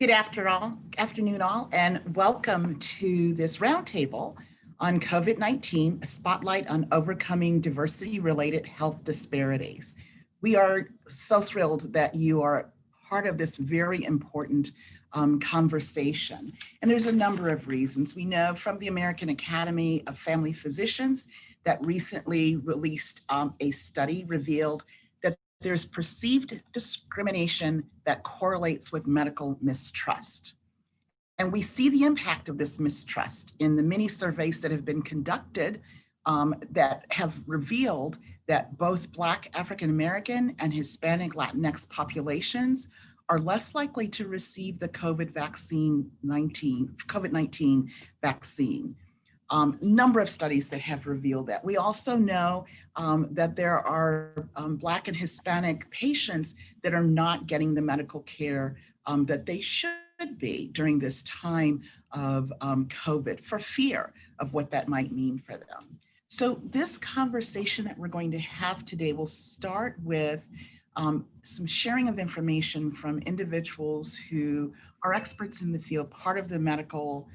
Good afternoon all, and welcome to this roundtable on COVID-19, a spotlight on overcoming diversity-related health disparities. We are so thrilled that you are part of this very important conversation. And there's a number of reasons. We know from the American Academy of Family Physicians that recently released a study revealed that there's perceived discrimination that correlates with medical mistrust. And we see the impact of this mistrust in the many surveys that have been conducted that have revealed that both Black, African American, and Hispanic Latinx populations are less likely to receive the COVID-19 vaccine. Number of studies that have revealed that. We also know that there are Black and Hispanic patients that are not getting the medical care that they should be during this time of COVID for fear of what that might mean for them. So this conversation that we're going to have today will start with some sharing of information from individuals who are experts in the field, part of the medical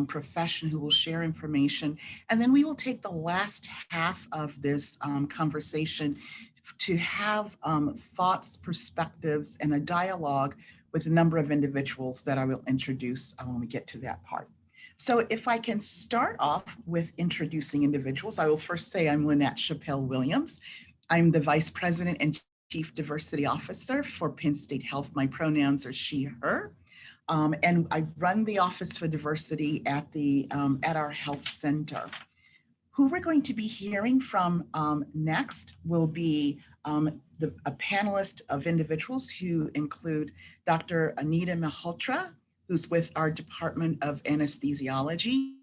profession, who will share information. And then we will take the last half of this conversation to have thoughts, perspectives, and a dialogue with a number of individuals that I will introduce when we get to that part. So if I can start off with introducing individuals, I will first say I'm Lynette Chappelle Williams. I'm the Vice President and Chief Diversity Officer for Penn State Health. My pronouns are she, her. And I run the Office for Diversity at our health center. Who we're going to be hearing from next will be a panelist of individuals who include Dr. Anita Malhotra, who's with our Department of Anesthesiology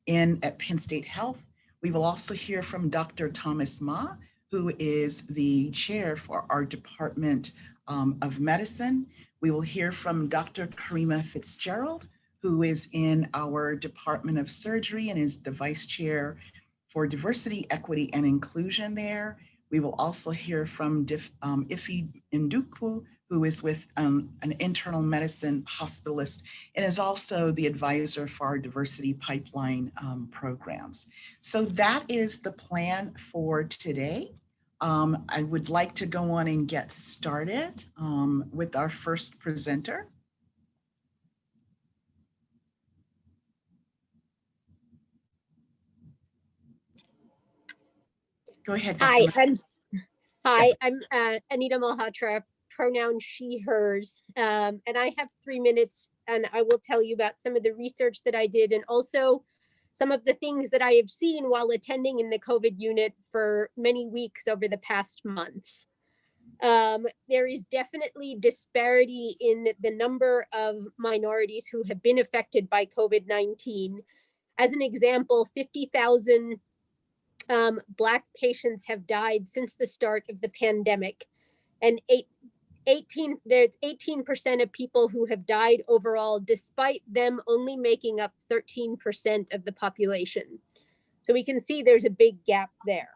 at Penn State Health. We will also hear from Dr. Thomas Ma, who is the chair for our Department of Medicine. We will hear from Dr. Karima Fitzgerald, who is in our Department of Surgery and is the vice chair for diversity, equity, and inclusion there. We will also hear from Ife Ndukwu, who is with an internal medicine hospitalist and is also the advisor for our diversity pipeline programs. So that is the plan for today. I would like to go on and get started with our first presenter. Go ahead, Dr. I'm Anita Malhotra, pronoun she, hers. And I have 3 minutes and I will tell you about some of the research that I did and also some of the things that I have seen while attending in the COVID unit for many weeks over the past months. There is definitely disparity in the number of minorities who have been affected by COVID-19. As an example, 50,000 Black patients have died since the start of the pandemic, and 18% of people who have died overall, despite them only making up 13% of the population. So we can see there's a big gap there.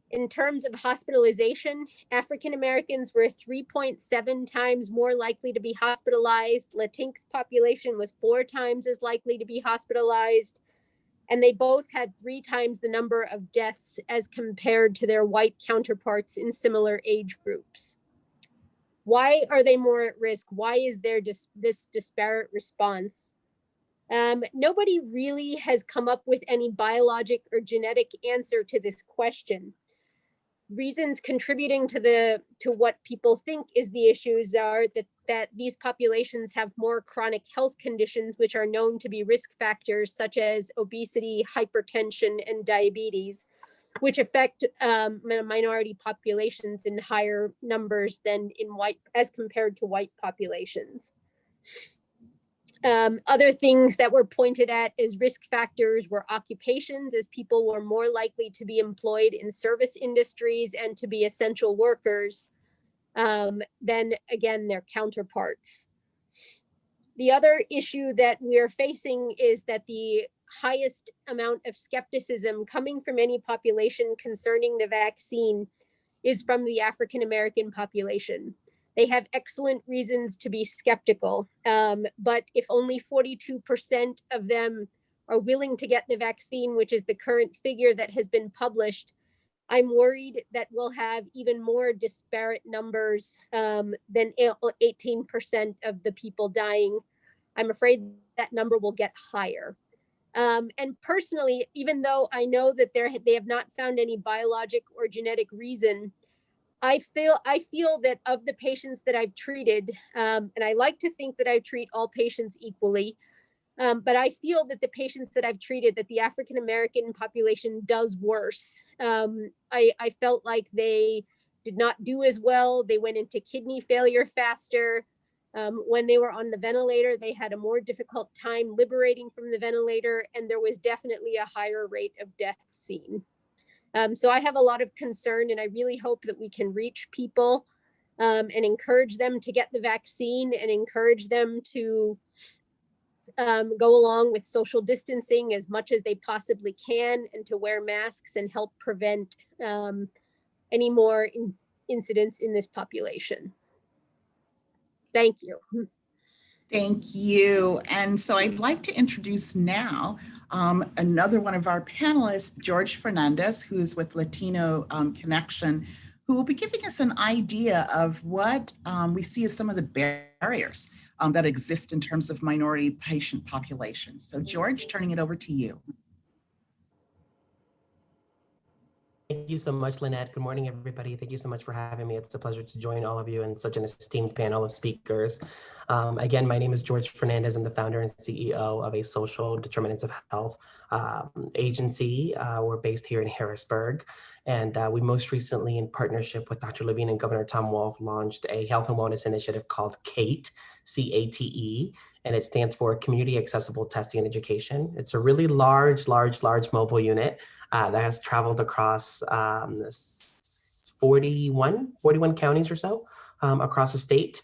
In terms of hospitalization, African Americans were 3.7 times more likely to be hospitalized. Latinx population was 4 times as likely to be hospitalized. And they both had 3 times the number of deaths as compared to their white counterparts in similar age groups. Why are they more at risk? Why is there this disparate response? Nobody really has come up with any biologic or genetic answer to this question. Reasons contributing to what people think is the issues are that these populations have more chronic health conditions which are known to be risk factors such as obesity, hypertension, and diabetes, which affect minority populations in higher numbers than as compared to white populations. Other things that were pointed at as risk factors were occupations, as people were more likely to be employed in service industries and to be essential workers than, again, their counterparts. The other issue that we're facing is that the highest amount of skepticism coming from any population concerning the vaccine is from the African American population. They have excellent reasons to be skeptical, but if only 42% of them are willing to get the vaccine, which is the current figure that has been published, I'm worried that we'll have even more disparate numbers than 18% of the people dying. I'm afraid that number will get higher. And personally, even though I know that they have not found any biologic or genetic reason, I feel that of the patients that I've treated, and I like to think that I treat all patients equally, but I feel that the patients that I've treated, that the African American population does worse. I felt like they did not do as well. They went into kidney failure faster. When they were on the ventilator, they had a more difficult time liberating from the ventilator, and there was definitely a higher rate of death seen. So I have a lot of concern, and I really hope that we can reach people and encourage them to get the vaccine and encourage them to go along with social distancing as much as they possibly can, and to wear masks and help prevent any more incidents in this population. Thank you. Thank you. And so I'd like to introduce now another one of our panelists, George Fernandez, who is with Latino Connection, who will be giving us an idea of what we see as some of the barriers that exist in terms of minority patient populations. So George, turning it over to you. Thank you so much, Lynette. Good morning, everybody. Thank you so much for having me. It's a pleasure to join all of you in such an esteemed panel of speakers. Again, my name is George Fernandez. I'm the founder and CEO of a social determinants of health agency. We're based here in Harrisburg. And we most recently, in partnership with Dr. Levine and Governor Tom Wolf, launched a health and wellness initiative called CATE, C-A-T-E, and it stands for Community Accessible Testing and Education. It's a really large mobile unit that has traveled across 41 counties or so across the state,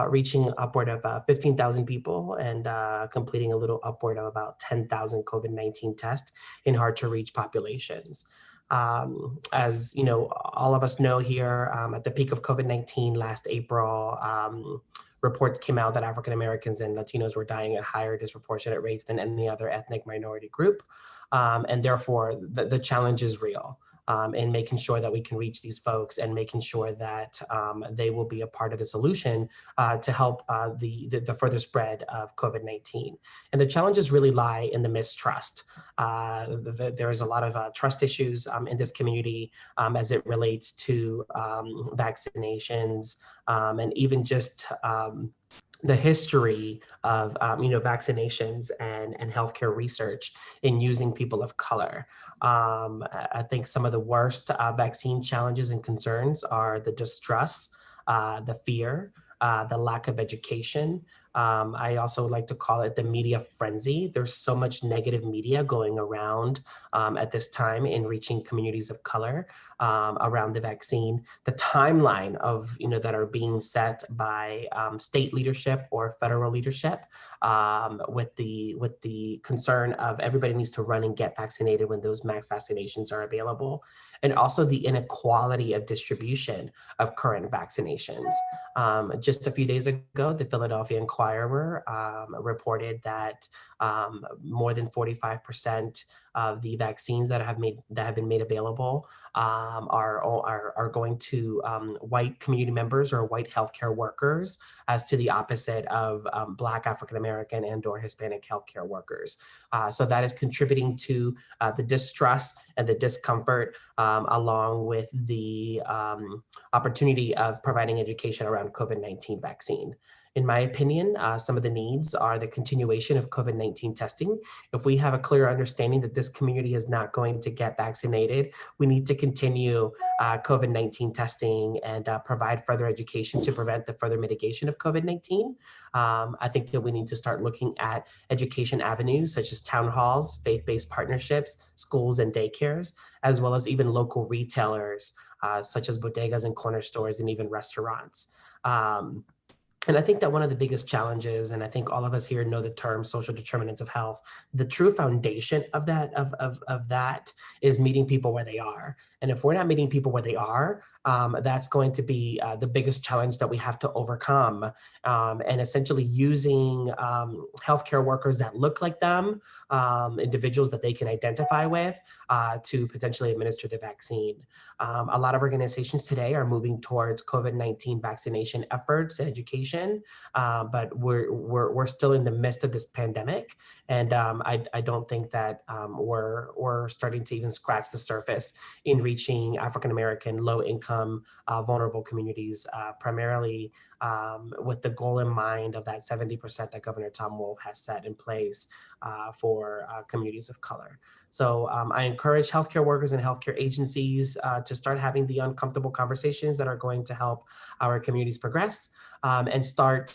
reaching upward of 15,000 people and completing a little upward of about 10,000 COVID-19 tests in hard to reach populations. As you know, all of us know here, at the peak of COVID-19 last April, reports came out that African Americans and Latinos were dying at higher disproportionate rates than any other ethnic minority group. And therefore, the challenge is real in making sure that we can reach these folks and making sure that they will be a part of the solution to help the further spread of COVID-19. And the challenges really lie in the mistrust. There is a lot of trust issues in this community as it relates to vaccinations and even just the history of vaccinations and healthcare research in using people of color. I think some of the worst vaccine challenges and concerns are the distrust, the fear, the lack of education. I also like to call it the media frenzy. There's so much negative media going around at this time in reaching communities of color around the vaccine. The timeline of that are being set by state leadership or federal leadership with the concern of everybody needs to run and get vaccinated when those mass vaccinations are available, and also the inequality of distribution of current vaccinations. Just a few days ago, the Philadelphia Inquirer reported that more than 45% of the vaccines that have been made available are going to white community members or white healthcare workers, as to the opposite of Black, African American, and/or Hispanic healthcare workers. So that is contributing to the distrust and the discomfort, along with the opportunity of providing education around COVID-19 vaccine. In my opinion, some of the needs are the continuation of COVID-19 testing. If we have a clear understanding that this community is not going to get vaccinated, we need to continue COVID-19 testing and provide further education to prevent the further mitigation of COVID-19. I think that we need to start looking at education avenues such as town halls, faith-based partnerships, schools and daycares, as well as even local retailers such as bodegas and corner stores and even restaurants. And I think that one of the biggest challenges, and I think all of us here know the term social determinants of health, the true foundation of that is meeting people where they are. And if we're not meeting people where they are, That's going to be the biggest challenge that we have to overcome. And essentially using healthcare workers that look like them, individuals that they can identify with, to potentially administer the vaccine. A lot of organizations today are moving towards COVID-19 vaccination efforts and education, but we're still in the midst of this pandemic, and I don't think that we're starting to even scratch the surface in reaching African American, low-income, vulnerable communities, primarily with the goal in mind of that 70% that Governor Tom Wolf has set in place for communities of color. So I encourage healthcare workers and healthcare agencies to start having the uncomfortable conversations that are going to help our communities progress, and start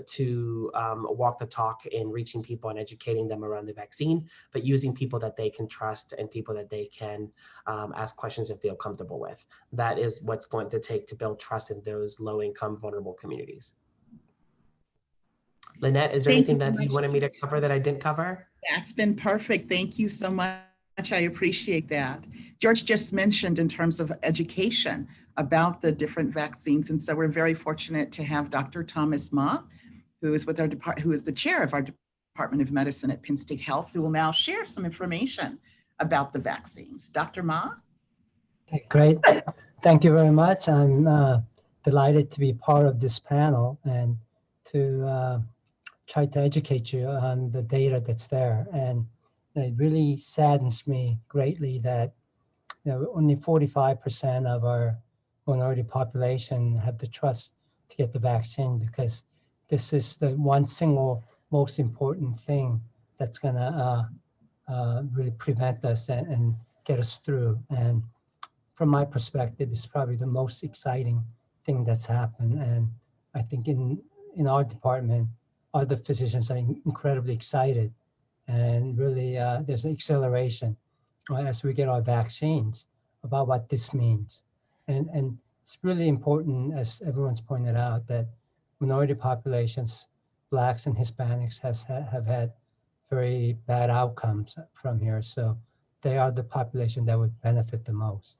to walk the talk in reaching people and educating them around the vaccine, but using people that they can trust and people that they can ask questions and feel comfortable with. That is what's going to take to build trust in those low-income, vulnerable communities. Lynette, is there Thank you anything so that you much. wanted me to cover that I didn't cover? That's been perfect. Thank you so much. I appreciate that. George just mentioned in terms of education about the different vaccines. And so we're very fortunate to have Dr. Thomas Ma, who is with our who is the chair of our Department of Medicine at Penn State Health, who will now share some information about the vaccines. Dr. Ma? Okay, great. Thank you very much. I'm delighted to be part of this panel and to try to educate you on the data that's there. And it really saddens me greatly that only 45% of our minority population have the trust to get the vaccine, because this is the one single most important thing that's going to really prevent us and get us through. And from my perspective, it's probably the most exciting thing that's happened. And I think in our department, other physicians are incredibly excited, and really there's an acceleration as we get our vaccines about what this means. And it's really important, as everyone's pointed out, that minority populations, Blacks and Hispanics, have had very bad outcomes from here. So they are the population that would benefit the most.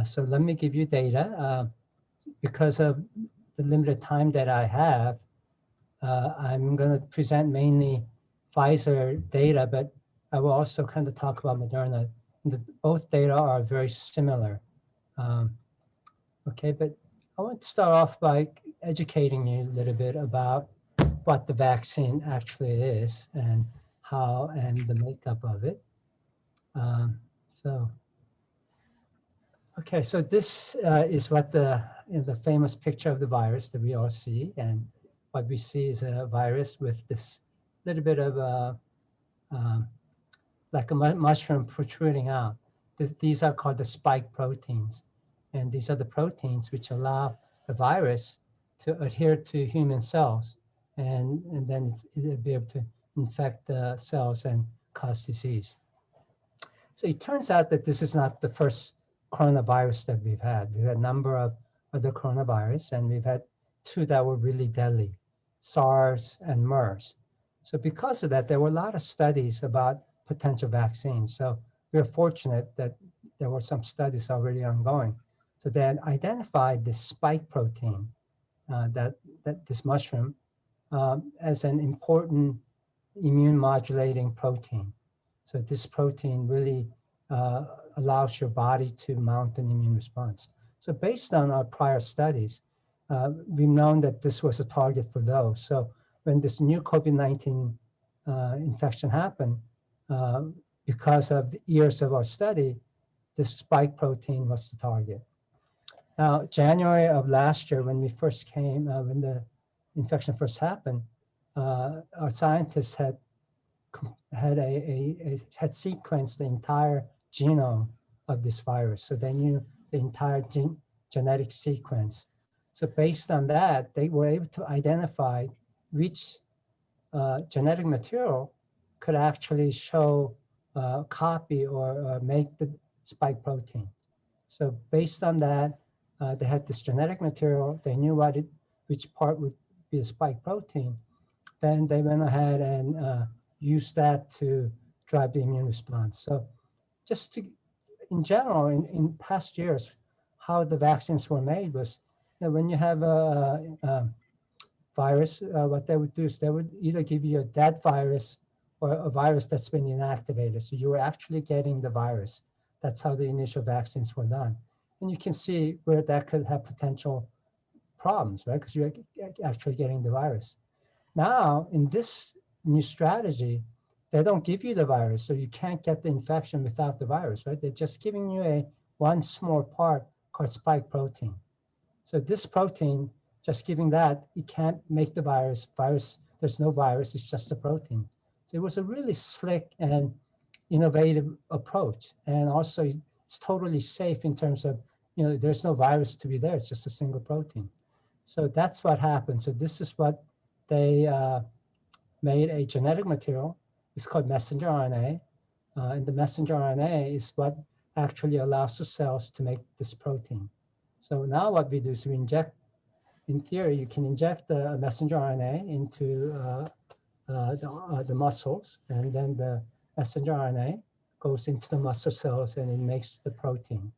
So let me give you data. Because of the limited time that I have, I'm going to present mainly Pfizer data, but I will also kind of talk about Moderna. Both data are very similar. Okay, but I want to start off by educating you a little bit about what the vaccine actually is and how and the makeup of it. Okay, so this is what the famous picture of the virus that we all see, and what we see is a virus with this little bit of a like a mushroom protruding out. These are called the spike proteins, and these are the proteins which allow the virus to adhere to human cells, and then it'll be able to infect the cells and cause disease. So it turns out that this is not the first coronavirus that we've had. We've had a number of other coronavirus, and we've had two that were really deadly, SARS and MERS. So because of that, there were a lot of studies about potential vaccines. So we're fortunate that there were some studies already ongoing. So they identified this spike protein, that this mushroom, as an important immune modulating protein. So this protein really allows your body to mount an immune response. So based on our prior studies, we've known that this was a target for those. So when this new COVID-19 infection happened, because of years of our study, the spike protein was the target. Now, January of last year, when we first came, when the infection first happened, our scientists had sequenced the entire genome of this virus. So they knew the entire genetic sequence. So based on that, they were able to identify which genetic material could actually show copy or make the spike protein. So based on that, they had this genetic material. They knew which part would be the spike protein. Then they went ahead and used that to drive the immune response. So just to, in general, in past years, how the vaccines were made was that when you have a virus, what they would do is they would either give you a dead virus or a virus that's been inactivated. So you were actually getting the virus. That's how the initial vaccines were done. And you can see where that could have potential problems, right? Because you're actually getting the virus. Now, in this new strategy, they don't give you the virus, so you can't get the infection without the virus, right? They're just giving you one small part called spike protein. So this protein, just giving that, it can't make the virus. There's no virus, it's just a protein. So it was a really slick and innovative approach. And also it's totally safe in terms of, there's no virus to be there, it's just a single protein. So that's what happened. So this is what they made a genetic material. It's called messenger RNA. And the messenger RNA is what actually allows the cells to make this protein. So now what we do is we inject, in theory, you can inject the messenger RNA into the muscles, and then the messenger RNA goes into the muscle cells and it makes the protein.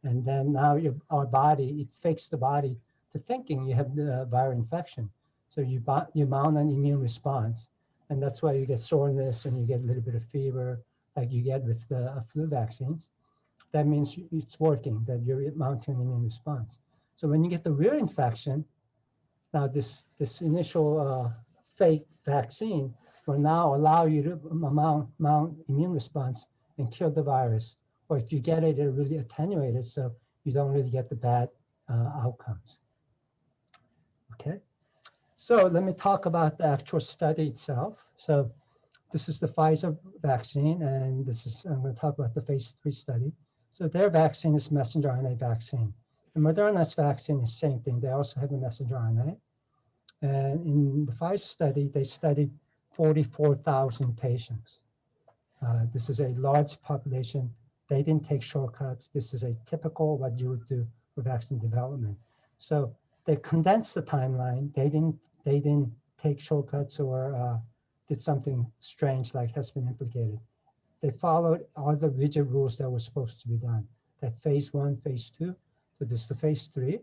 And then now our body, it fakes the body to thinking you have the viral infection. So you mount an immune response, and that's why you get soreness and you get a little bit of fever, like you get with the flu vaccines. That means it's working, that you're mounting an immune response. So when you get the real infection, now this initial fake vaccine will now allow you to mount immune response and kill the virus. Or if you get it, it'll really attenuate it so you don't really get the bad outcomes. Okay, so let me talk about the actual study itself. So this is the Pfizer vaccine, and I'm going to talk about the phase 3 study. So their vaccine is messenger RNA vaccine. And Moderna's vaccine is the same thing. They also have a messenger RNA. And in the Pfizer study, they studied 44,000 patients. This is a large population. They didn't take shortcuts. This is a typical what you would do for vaccine development. So they condensed the timeline. They didn't take shortcuts or did something strange like has been implicated. They followed all the rigid rules that were supposed to be done. That phase 1, phase 2. So this is the phase 3.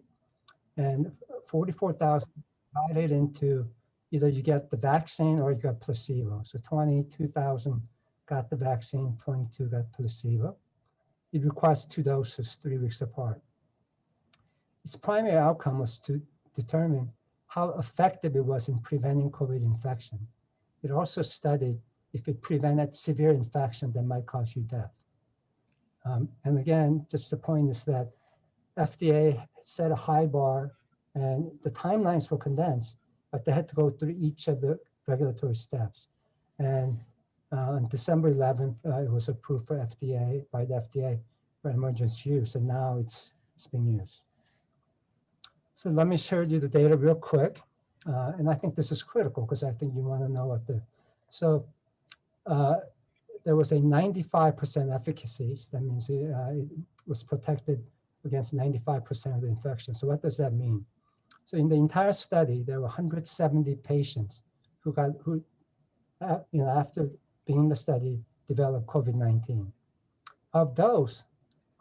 And 44,000 divided into either you get the vaccine or you got placebo. So 22,000 got the vaccine, 22 got placebo. It requires 2 doses, 3 weeks apart. Its primary outcome was to determine how effective it was in preventing COVID infection. It also studied if it prevented severe infection that might cause you death. And again, just the point is that FDA set a high bar and the timelines were condensed, but they had to go through each of the regulatory steps. And on December 11th, it was approved by the FDA for emergency use, and now it's being used. So let me share you the data real quick. And I think this is critical because I think you want to know what there was a 95% efficacy. That means it was protected against 95% of the infection. So what does that mean? So in the entire study, there were 170 patients who after being in the study, developed COVID-19. Of those,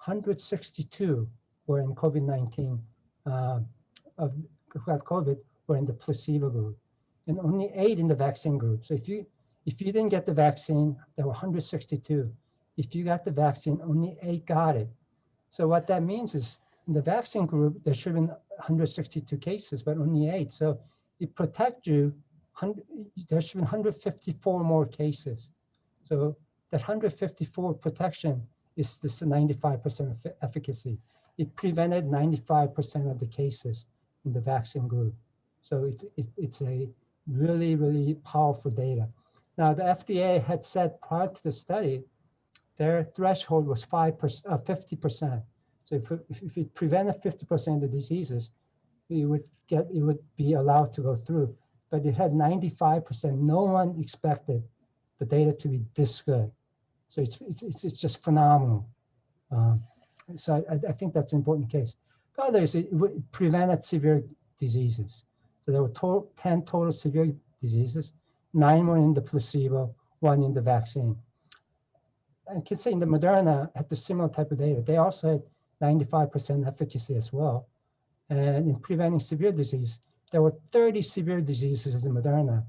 162 were in COVID-19, who got COVID, were in the placebo group, and only 8 in the vaccine group. So if you didn't get the vaccine, there were 162. If you got the vaccine, only 8 got it. So what that means is in the vaccine group, there should have been 162 cases, but only 8. So it protects you, there should be 154 more cases. So that 154 protection is this 95% efficacy. It prevented 95% of the cases in the vaccine group. So it's a really, really powerful data. Now the FDA had said prior to the study, their threshold was 50%. So if it prevented 50% of the diseases, it would be allowed to go through. But it had 95%. No one expected the data to be this good. So it's just phenomenal. So I think that's an important case. The other is it prevented severe diseases. So there were 10 total severe diseases, 9 were in the placebo, 1 in the vaccine. I can say in the Moderna had the similar type of data. They also had 95% efficacy as well. And in preventing severe disease, there were 30 severe diseases in Moderna.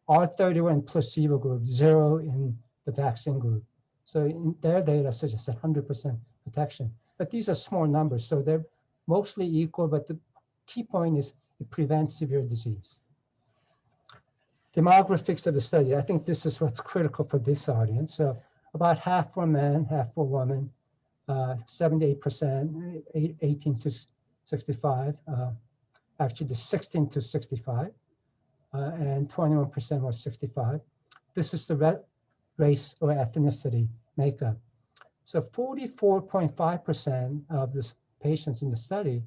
All 30 were in placebo group, 0 in the vaccine group. So in their data suggests 100% protection. But these are small numbers, so they're mostly equal, but the key point is it prevents severe disease. Demographics of the study, I think this is what's critical for this audience. So about half were men, half were women, 78%, 18 to 65, actually the 16 to 65, and 21% was 65. This is the race or ethnicity makeup. So 44.5% of the patients in the study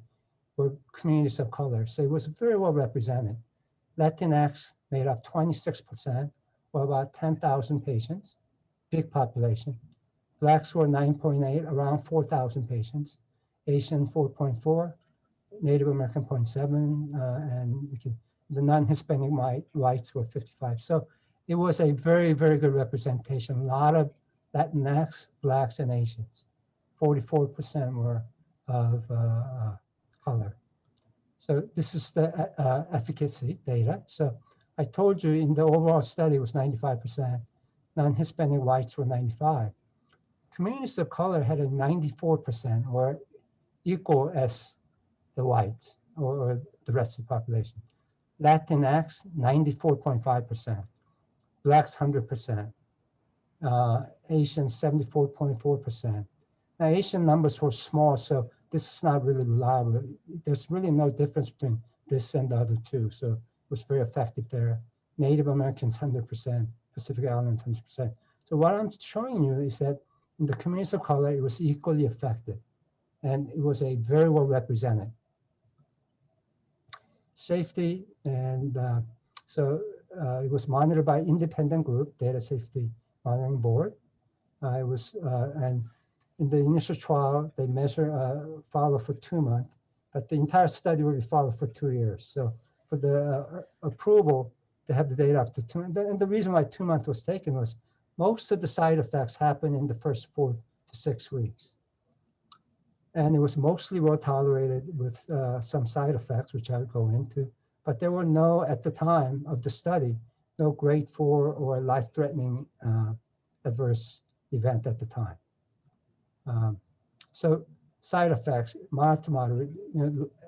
were communities of color. So it was very well represented. Latinx made up 26%, or about 10,000 patients, big population. Blacks were 9.8, around 4,000 patients. Asian 4.4, Native American 0.7, and the non-Hispanic whites were 55. So it was a very, very good representation. A lot of Latinx, Blacks, and Asians. 44% were of color. So this is the efficacy data. So I told you in the overall study it was 95%. Non-Hispanic whites were 95. Communities of color had a 94%, or equal as the whites or the rest of the population. Latinx, 94.5%. Blacks, 100%. Asians, 74.4%. Now, Asian numbers were small, so this is not really reliable. There's really no difference between this and the other two, so it was very effective there. Native Americans, 100%. Pacific Islands, 100%. So what I'm showing you is that in the communities of color, it was equally effective, and it was a very well represented. Safety, and it was monitored by independent group, Data Safety Monitoring Board. And in the initial trial, they follow for 2 months, but the entire study will be followed for 2 years. So for the approval, they have the data up to 2 months. And the reason why 2 months was taken was most of the side effects happen in the first 4 to 6 weeks. And it was mostly well tolerated with some side effects, which I'll go into. But there were no, at the time of the study, no grade 4 or life-threatening adverse event at the time. So side effects, mild to moderate,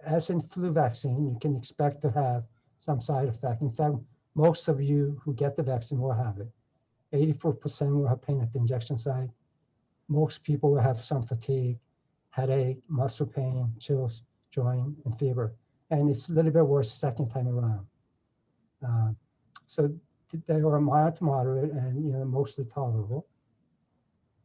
as in flu vaccine, you can expect to have some side effect. In fact, most of you who get the vaccine will have it. 84% will have pain at the injection site. Most people will have some fatigue, headache, muscle pain, chills, joint, and fever. And it's a little bit worse second time around. So they were mild to moderate and mostly tolerable.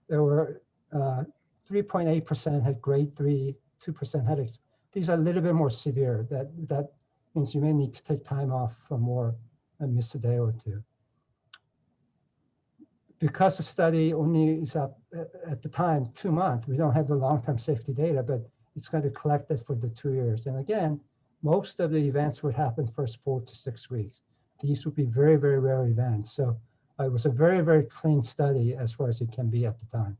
There were 3.8% had grade 3, 2% headaches. These are a little bit more severe. That means you may need to take time off from work and miss a day or two. Because the study only is up at the time 2 months, we don't have the long-term safety data, but it's going to be collected for the 2 years. And again, most of the events would happen first 4 to 6 weeks. These would be very, very rare events. So it was a very, very clean study as far as it can be at the time.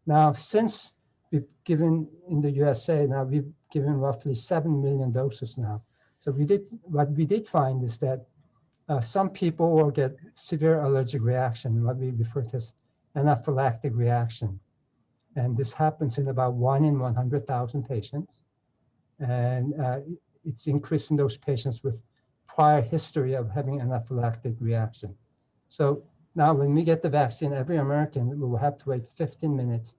Now, since we've given in the USA, now we've given roughly 7 million doses now. So what we did find is that some people will get severe allergic reaction, what we refer to as anaphylactic reaction. And this happens in about 1 in 100,000 patients. And it's increased in those patients with prior history of having anaphylactic reaction. So now when we get the vaccine, every American will have to wait 15 minutes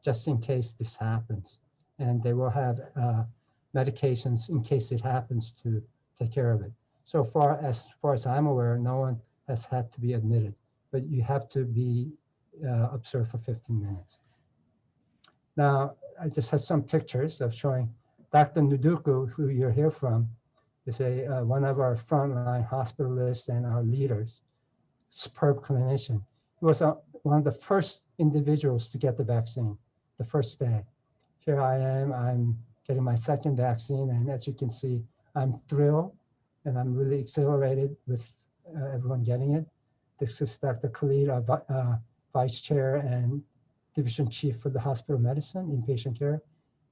just in case this happens. And they will have medications in case it happens to take care of it. So far as I'm aware, no one has had to be admitted, but you have to be observed for 15 minutes. Now, I just have some pictures of showing Dr. Nduku, who you're here from, is one of our frontline hospitalists and our leaders, superb clinician. He was one of the first individuals to get the vaccine, the first day. Here I am, I'm getting my second vaccine, and as you can see, I'm thrilled and I'm really exhilarated with everyone getting it. This is Dr. Khalid, our Vice Chair and Division Chief for the Hospital Medicine, Inpatient Care.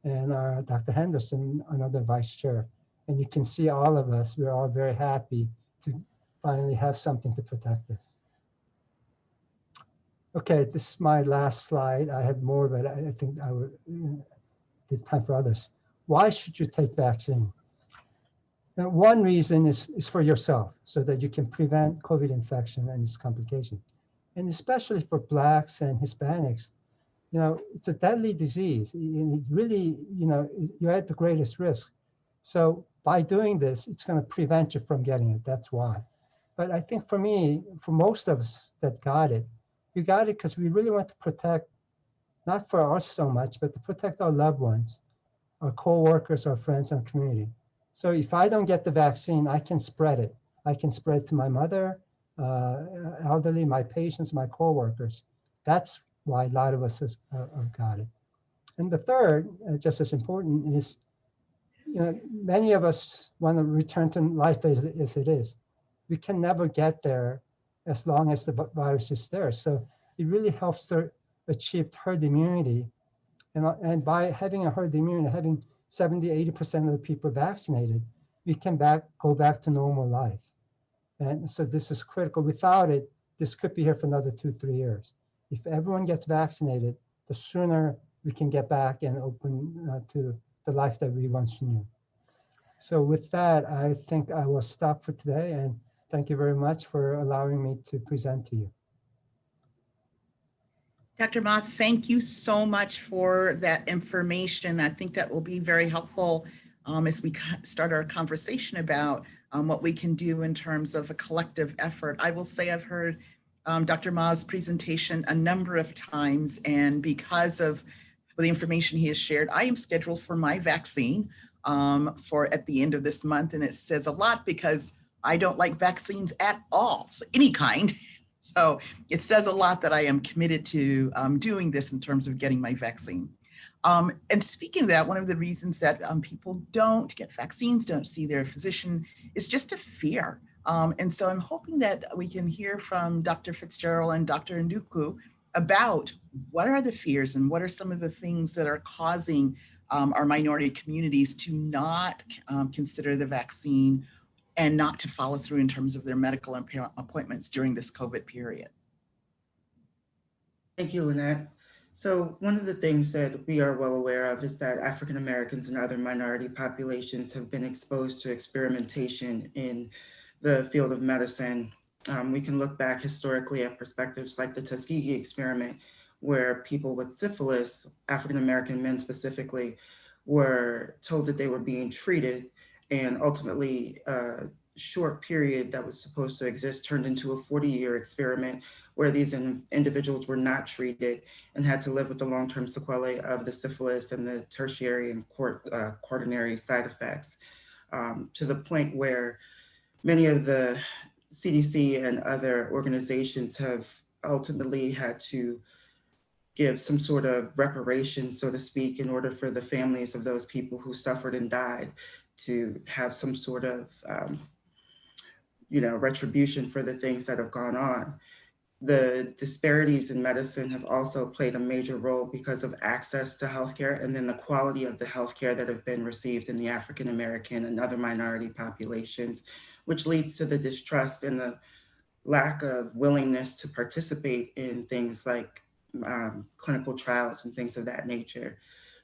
and our Dr. Henderson, another vice chair. And you can see all of us, we're all very happy to finally have something to protect us. Okay, this is my last slide. I have more, but I think I would give time for others. Why should you take vaccine? Now, one reason is for yourself, so that you can prevent COVID infection and its complication. And especially for Blacks and Hispanics, it's a deadly disease. And it really, you're at the greatest risk. So by doing this, it's going to prevent you from getting it. That's why. But I think for me, for most of us that got it, we got it because we really want to protect, not for us so much, but to protect our loved ones, our coworkers, our friends, and community. So if I don't get the vaccine, I can spread it. I can spread to my mother, elderly, my patients, my coworkers. That's why a lot of us have got it. And the third, just as important, is many of us want to return to life as it is. We can never get there as long as the virus is there. So it really helps to achieve herd immunity. And by having a herd immunity, having 70, 80% of the people vaccinated, we can go back to normal life. And so this is critical. Without it, this could be here for another 2-3 years. If everyone gets vaccinated, the sooner we can get back and open to the life that we once knew. So with that, I think I will stop for today, and thank you very much for allowing me to present to you. Dr. Ma, thank you so much for that information. I think that will be very helpful as we start our conversation about what we can do in terms of a collective effort. I will say I've heard Dr. Ma's presentation a number of times, and because of the information he has shared, I am scheduled for my vaccine for at the end of this month, and it says a lot because I don't like vaccines at all, so any kind. So it says a lot that I am committed to doing this in terms of getting my vaccine. And speaking of that, one of the reasons that people don't get vaccines, don't see their physician, is just a fear. And so I'm hoping that we can hear from Dr. Fitzgerald and Dr. Nduku about what are the fears and what are some of the things that are causing our minority communities to not consider the vaccine and not to follow through in terms of their medical appointments during this COVID period. Thank you, Lynette. So one of the things that we are well aware of is that African Americans and other minority populations have been exposed to experimentation in the field of medicine. We can look back historically at perspectives like the Tuskegee experiment, where people with syphilis, African American men specifically, were told that they were being treated, and ultimately a short period that was supposed to exist turned into a 40-year experiment where these individuals were not treated and had to live with the long-term sequelae of the syphilis and the tertiary and quaternary side effects, to the point where many of the CDC and other organizations have ultimately had to give some sort of reparation, so to speak, in order for the families of those people who suffered and died to have some sort of retribution for the things that have gone on. The disparities in medicine have also played a major role because of access to healthcare and then the quality of the healthcare that have been received in the African American and other minority populations, which leads to the distrust and the lack of willingness to participate in things like clinical trials and things of that nature.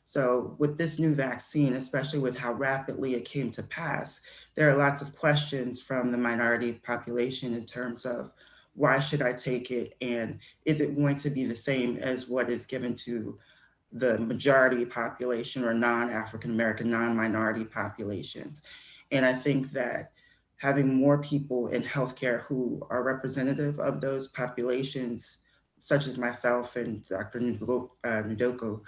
So with this new vaccine, especially with how rapidly it came to pass, there are lots of questions from the minority population in terms of why should I take it? And is it going to be the same as what is given to the majority population or non-African American, non-minority populations? And I think that having more people in healthcare who are representative of those populations, such as myself and Dr. Nduku,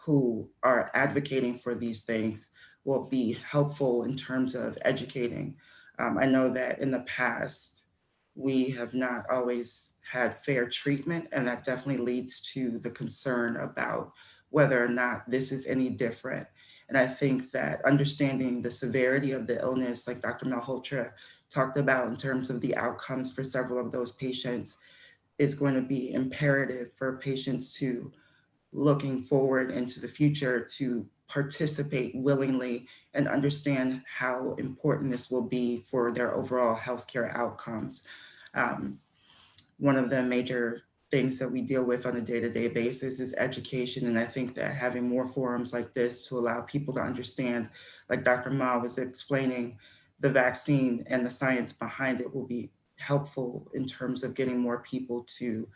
who are advocating for these things, will be helpful in terms of educating. I know that in the past, we have not always had fair treatment, and that definitely leads to the concern about whether or not this is any different. And I think that understanding the severity of the illness, like Dr. Malhotra talked about in terms of the outcomes for several of those patients, is going to be imperative for patients to looking forward into the future to participate willingly and understand how important this will be for their overall healthcare outcomes. One of the major things that we deal with on a day-to-day basis is education. And I think that having more forums like this to allow people to understand, like Dr. Ma was explaining, the vaccine and the science behind it will be helpful in terms of getting more people to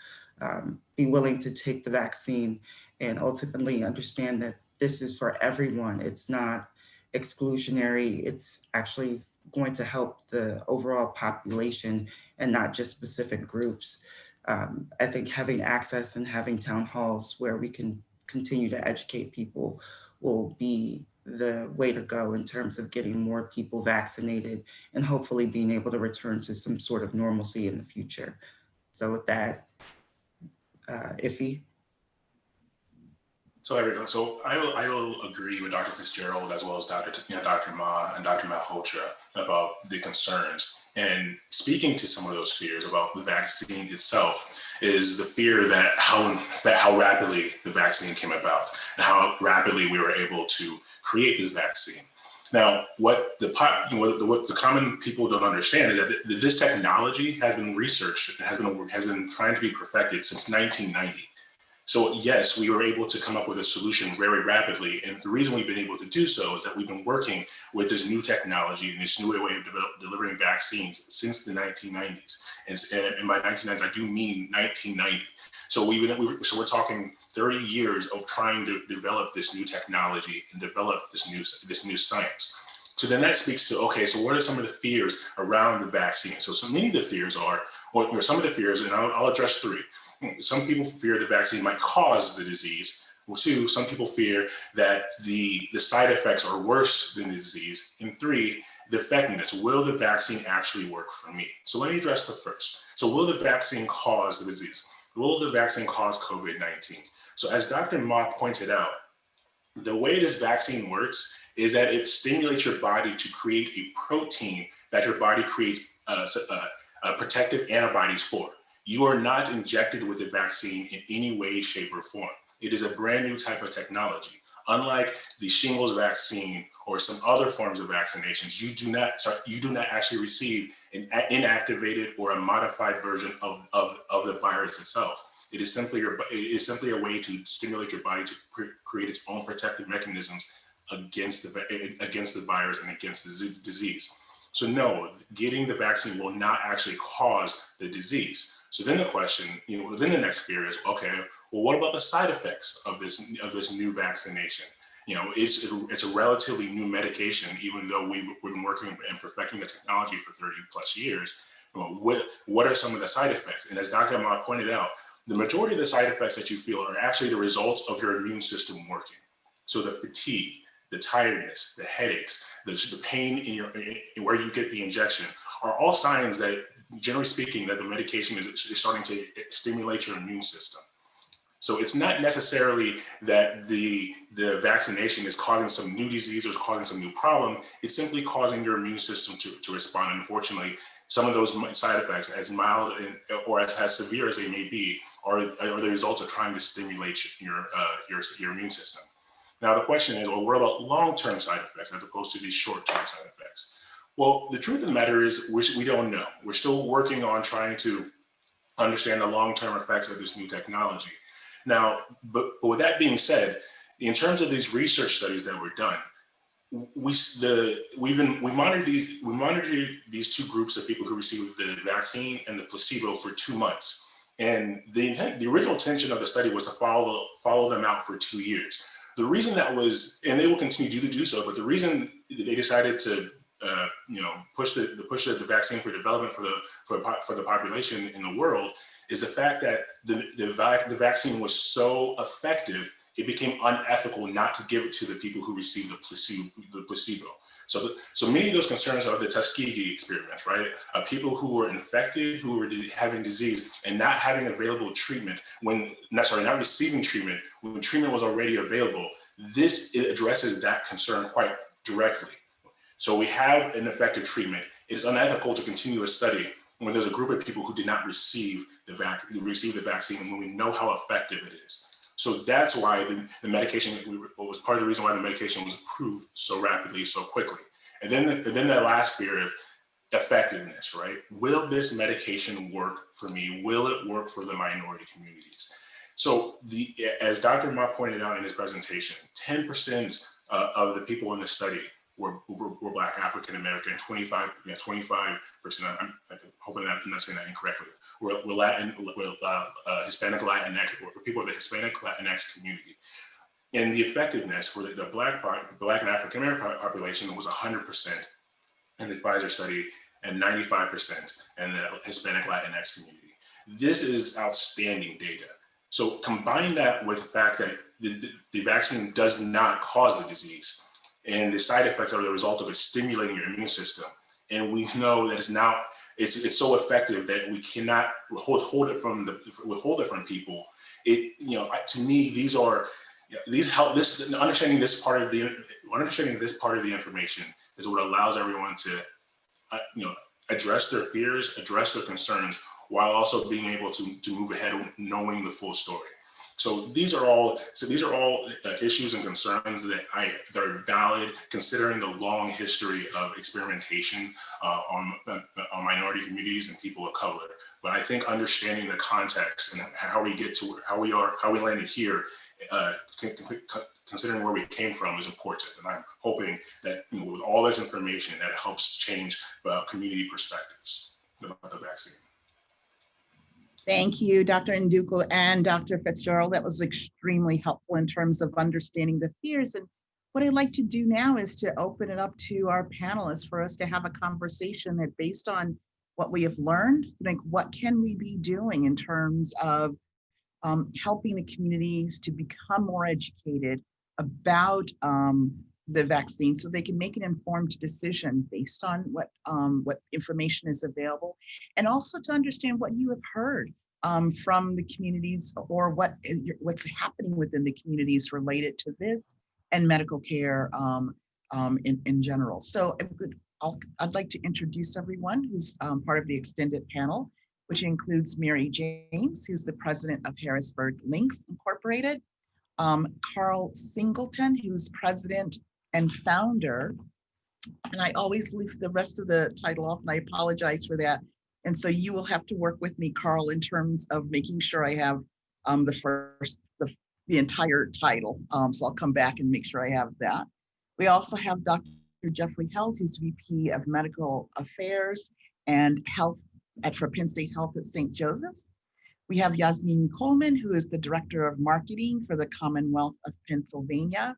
be willing to take the vaccine and ultimately understand that this is for everyone. It's not exclusionary. It's actually going to help the overall population and not just specific groups. I think having access and having town halls where we can continue to educate people will be the way to go in terms of getting more people vaccinated and hopefully being able to return to some sort of normalcy in the future. So with that, Iffy. So there we go. So I will agree with Dr. Fitzgerald as well as Dr. Ma and Dr. Malhotra about the concerns. And speaking to some of those fears about the vaccine itself is the fear that how rapidly the vaccine came about and how rapidly we were able to create this vaccine. Now, what the common people don't understand is that this technology has been researched, has been trying to be perfected since 1990. So yes, we were able to come up with a solution very rapidly. And the reason we've been able to do so is that we've been working with this new technology and this new way of delivering vaccines since the 1990s. And by 1990s, I do mean 1990. So we're talking 30 years of trying to develop this new technology and develop this new science. So then that speaks to, okay, so what are some of the fears around the vaccine? So many of the fears are, or some of the fears, and I'll address three. Some people fear the vaccine might cause the disease. Well, two, some people fear that the side effects are worse than the disease. And three, the effectiveness. Will the vaccine actually work for me? So let me address the first. So will the vaccine cause the disease? Will the vaccine cause COVID-19? So as Dr. Ma pointed out, the way this vaccine works is that it stimulates your body to create a protein that your body creates protective antibodies for. You are not injected with the vaccine in any way, shape, or form. It is a brand new type of technology. Unlike the shingles vaccine or some other forms of vaccinations, you do not actually receive an inactivated or a modified version of the virus itself. It is simply a way to stimulate your body to create its own protective mechanisms against the virus and against the disease. So no, getting the vaccine will not actually cause the disease. So then the question, then the next fear is, okay, well, what about the side effects of this new vaccination? It's a relatively new medication, even though we've been working and perfecting the technology for 30 plus years. What are some of the side effects? And as Dr. Ma pointed out, the majority of the side effects that you feel are actually the results of your immune system working. So the fatigue, the tiredness, the headaches, the pain where you get the injection are all signs that, generally speaking, that the medication is starting to stimulate your immune system. So it's not necessarily that the vaccination is causing some new disease or causing some new problem. It's simply causing your immune system to respond. And unfortunately, some of those side effects, as mild or as severe as they may be, are the results of trying to stimulate your immune system. Now, the question is, well, what about long-term side effects as opposed to these short-term side effects? Well, the truth of the matter is we don't know. We're still working on trying to understand the long-term effects of this new technology. Now, but with that being said, in terms of these research studies that were done, we monitored these two groups of people who received the vaccine and the placebo for 2 months. And the original intention of the study was to follow them out for 2 years. The reason that was, and they will continue to do so, but the reason they decided to push the vaccine for development for the population in the world is the fact that the vaccine was so effective, it became unethical not to give it to the people who received the placebo. So many of those concerns are the Tuskegee experiments, right? People who were infected, who were having disease and not having available treatment not receiving treatment when treatment was already available. This addresses that concern quite directly. So we have an effective treatment. It is unethical to continue a study when there's a group of people who did not receive the vaccine and when we know how effective it is. So that's why the medication was part of the reason why the medication was approved so rapidly, so quickly. And then that last fear of effectiveness, right? Will this medication work for me? Will it work for the minority communities? So as Dr. Ma pointed out in his presentation, 10% of the people in the study were Black African American, 25%. I'm hoping that I'm not saying that incorrectly. Were Hispanic Latinx, or people of the Hispanic Latinx community. And the effectiveness for the Black and African American population was 100% in the Pfizer study and 95% in the Hispanic Latinx community. This is outstanding data. So combine that with the fact that the vaccine does not cause the disease, and the side effects are the result of it stimulating your immune system. And we know that it's so effective that we cannot withhold it from people. To me, understanding this part of the information is what allows everyone to address their fears, address their concerns, while also being able to move ahead knowing the full story. So these are all issues and concerns that are valid, considering the long history of experimentation on minority communities and people of color. But I think understanding the context and how we get to how we landed here, considering where we came from, is important. And I'm hoping that with all this information, that it helps change community perspectives about the vaccine. Thank you, Dr. Nduku and Dr. Fitzgerald. That was extremely helpful in terms of understanding the fears. And what I'd like to do now is to open it up to our panelists for us to have a conversation that, based on what we have learned, like what can we be doing in terms of helping the communities to become more educated about the vaccine, so they can make an informed decision based on what information is available, and also to understand what you have heard from the communities, or what's happening within the communities related to this and medical care in general. So I'd like to introduce everyone who's part of the extended panel, which includes Mary James, who's the president of Harrisburg Links Incorporated, Carl Singleton, who's president and founder, and I always leave the rest of the title off, and I apologize for that. And so you will have to work with me, Carl, in terms of making sure I have the entire title. So I'll come back and make sure I have that. We also have Dr. Jeffrey Held, who's VP of Medical Affairs and Health for Penn State Health at St. Joseph's. We have Yasmin Coleman, who is the Director of Marketing for the Commonwealth of Pennsylvania.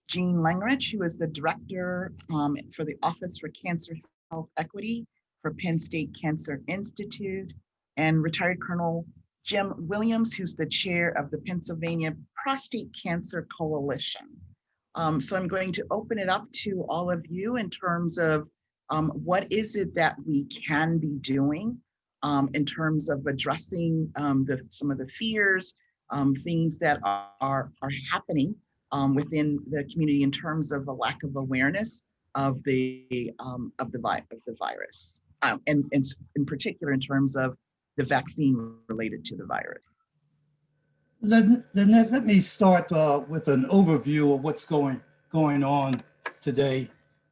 Jean Langrich, who is the Director for the Office for Cancer Health Equity for Penn State Cancer Institute. And retired Colonel Jim Williams, who's the Chair of the Pennsylvania Prostate Cancer Coalition. So I'm going to open it up to all of you in terms of what is it that we can be doing in terms of addressing some of the fears, things that are happening within the community in terms of a lack of awareness of the virus, and in particular in terms of the vaccine related to the virus. Let me start with an overview of what's going on today.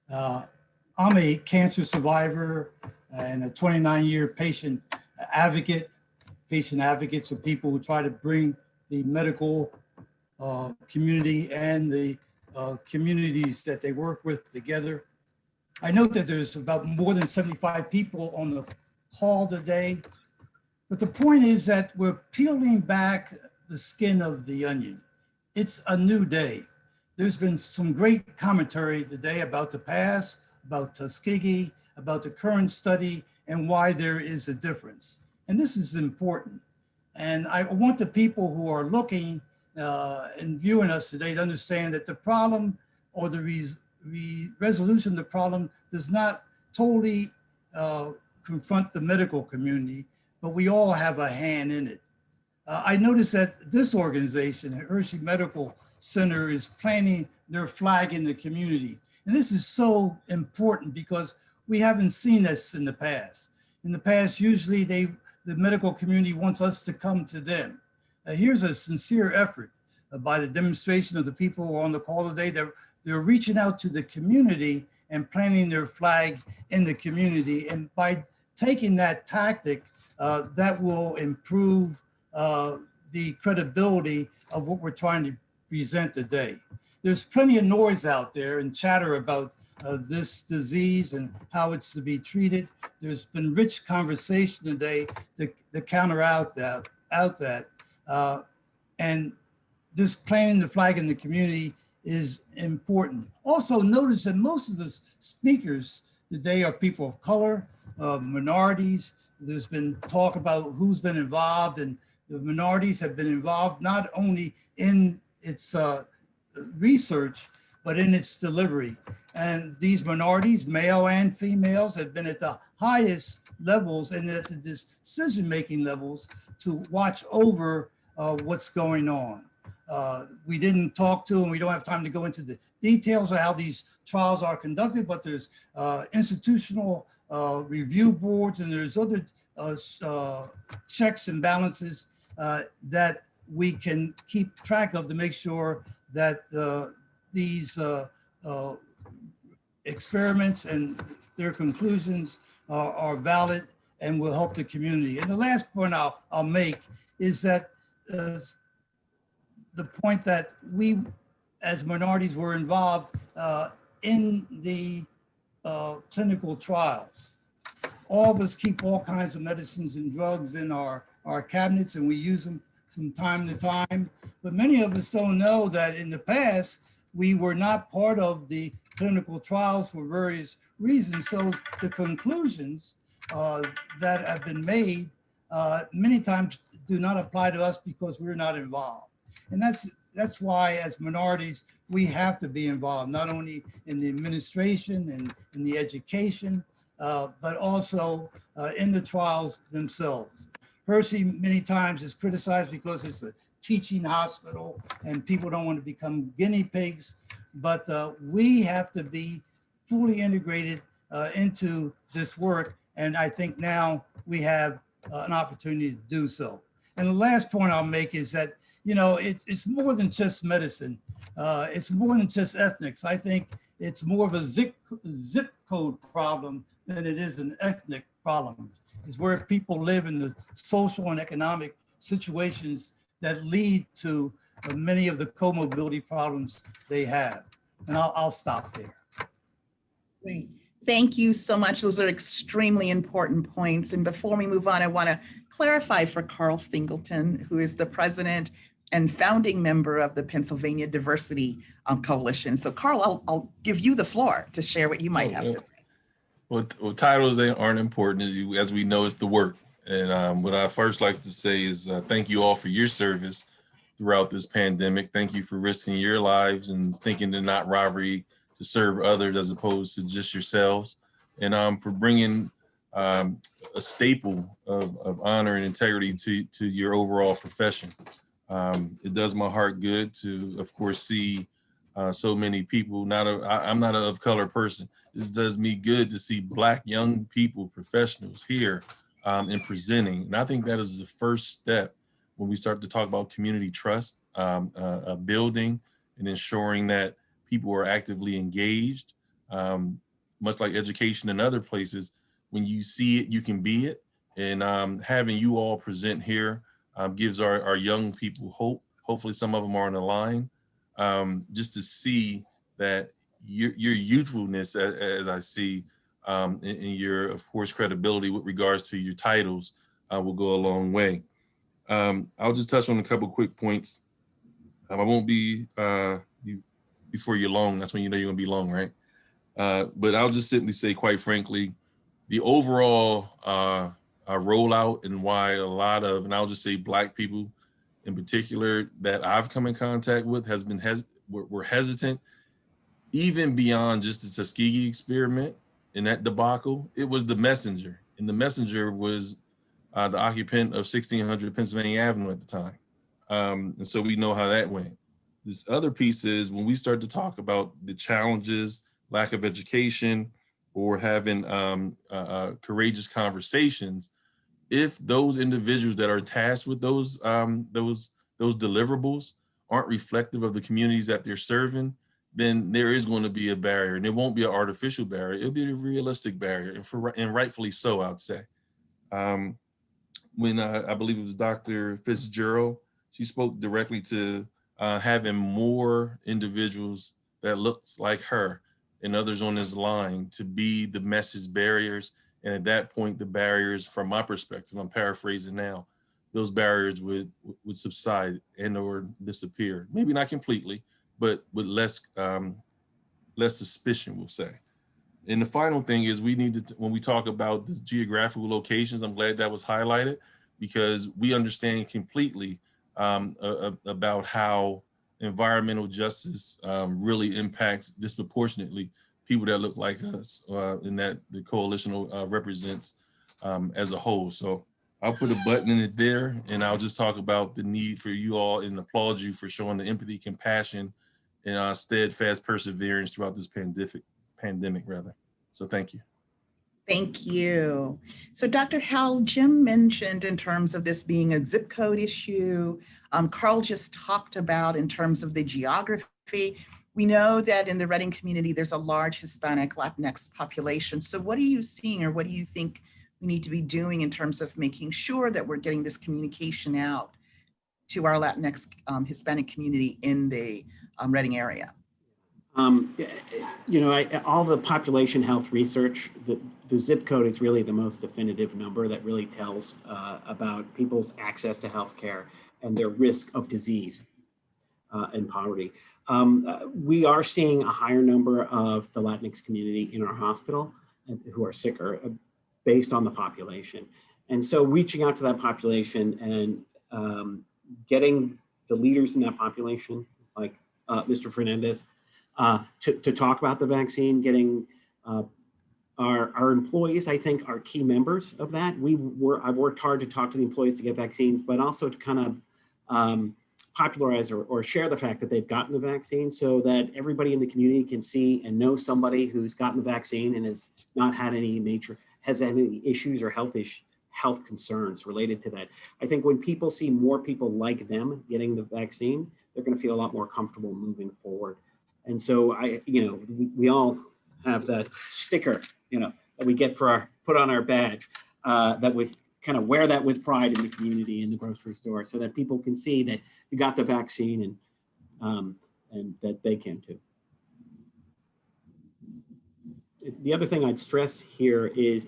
I'm a cancer survivor and a 29-year patient advocate. Patient advocates are people who try to bring the medical community and the communities that they work with together. I note that there's about more than 75 people on the call today, but the point is that we're peeling back the skin of the onion. It's a new day. There's been some great commentary today about the past, about Tuskegee, about the current study, and why there is a difference. And this is important. And I want the people who are looking and viewing us today to understand that the problem, or the resolution of the problem, does not totally confront the medical community, but we all have a hand in it. I noticed that this organization, Hershey Medical Center, is planting their flag in the community. And this is so important because we haven't seen this in the past. In the past, usually the medical community wants us to come to them. here's a sincere effort by the demonstration of the people who are on the call today. They're reaching out to the community and planting their flag in the community. And by taking that tactic, that will improve the credibility of what we're trying to present today. There's plenty of noise out there and chatter about this disease and how it's to be treated. There's been rich conversation today to counter out that. And this planting the flag in the community is important. Also notice that most of the speakers today are people of color, minorities. There's been talk about who's been involved, and the minorities have been involved not only in its research, but in its delivery. And these minorities, male and females, have been at the highest levels and at the decision-making levels to watch over what's going on. We didn't talk to, and we don't have time to go into the details of how these trials are conducted, but there's institutional review boards, and there's other checks and balances that we can keep track of to make sure that these experiments and their conclusions are valid and will help the community. And the last point I'll make is that the point that we as minorities were involved in the clinical trials. All of us keep all kinds of medicines and drugs in our cabinets, and we use them from time to time. But many of us don't know that in the past, we were not part of the clinical trials for various reasons. So the conclusions that have been made many times do not apply to us because we're not involved. And that's why as minorities, we have to be involved, not only in the administration and in the education, but also in the trials themselves. Hershey many times is criticized because it's a teaching hospital and people don't want to become guinea pigs, but we have to be fully integrated into this work. And I think now we have an opportunity to do so. And the last point I'll make is that, you know, it's more than just medicine. It's more than just ethnics. I think it's more of a zip code problem than it is an ethnic problem. It's where people live in the social and economic situations that lead to many of the comorbidity problems they have. And I'll stop there. Great. Thank you so much. Those are extremely important points. And before we move on, I want to clarify for Carl Singleton, who is the president and founding member of the Pennsylvania Diversity Coalition. So Carl, I'll give you the floor to share what you might have to say. Well, titles aren't important. As we know, it's the work. And what I first like to say is thank you all for your service throughout this pandemic. Thank you for risking your lives and thinking they're not robbery to serve others as opposed to just yourselves. And for bringing a staple of honor and integrity to your overall profession. It does my heart good to, of course, see so many people. I'm not a of color person. This does me good to see Black young people, professionals here and presenting. And I think that is the first step when we start to talk about community trust, building and ensuring that people are actively engaged, much like education and other places. When you see it, you can be it. And having you all present here gives our young people hope. Hopefully some of them are on the line, just to see that your youthfulness, as I see, and your, of course, credibility with regards to your titles will go a long way. I'll just touch on a couple quick points. I won't be before you're long. That's when you know you're gonna be long, right? But I'll just simply say, quite frankly, the overall rollout and why a lot of, and I'll just say Black people in particular that I've come in contact with has been were hesitant, even beyond just the Tuskegee experiment and that debacle. It was the messenger, and the messenger was the occupant of 1600 Pennsylvania Avenue at the time. And so we know how that went. This other piece is when we start to talk about the challenges, lack of education, or having courageous conversations, if those individuals that are tasked with those those deliverables aren't reflective of the communities that they're serving, then there is going to be a barrier, and it won't be an artificial barrier. It'll be a realistic barrier, and rightfully so, I'd say. When I believe it was Dr. Fitzgerald, she spoke directly to having more individuals that looks like her and others on this line to be the message barriers. And at that point, the barriers, from my perspective, I'm paraphrasing now, those barriers would subside and or disappear. Maybe not completely, but with less suspicion, we'll say. And the final thing is, we need to, when we talk about the geographical locations, I'm glad that was highlighted, because we understand completely about how environmental justice really impacts disproportionately people that look like us, and that the coalition represents as a whole. So I'll put a button in it there, and I'll just talk about the need for you all and applaud you for showing the empathy, compassion, and steadfast perseverance throughout this pandemic rather. So thank you. Thank you. So Dr. Howell, Jim mentioned in terms of this being a zip code issue. Carl just talked about in terms of the geography. We know that in the Reading community, there's a large Hispanic Latinx population. So what are you seeing, or what do you think we need to be doing in terms of making sure that we're getting this communication out to our Latinx Hispanic community in the Reading area? You know, all the population health research, the zip code is really the most definitive number that really tells about people's access to healthcare and their risk of disease and poverty. We are seeing a higher number of the Latinx community in our hospital who are sicker based on the population. And so reaching out to that population and getting the leaders in that population, like Mr. Fernandez, to talk about the vaccine, getting our employees, I think, are key members of that. I've worked hard to talk to the employees to get vaccines, but also to kind of popularize or share the fact that they've gotten the vaccine, so that everybody in the community can see and know somebody who's gotten the vaccine and has not had any issues or health concerns related to that. I think when people see more people like them getting the vaccine, they're going to feel a lot more comfortable moving forward. And so we all have that sticker, that we get put on our badge, that we kind of wear that with pride in the community, in the grocery store, so that people can see that you got the vaccine and that they can too. The other thing I'd stress here is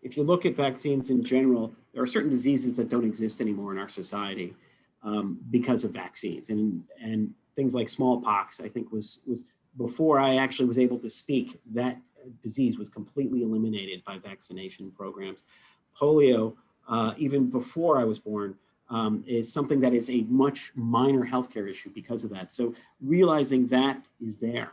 if you look at vaccines in general, there are certain diseases that don't exist anymore in our society because of vaccines, and things like smallpox, I think was before I actually was able to speak, that disease was completely eliminated by vaccination programs. Polio, even before I was born, is something that is a much minor healthcare issue because of that. So realizing that is there,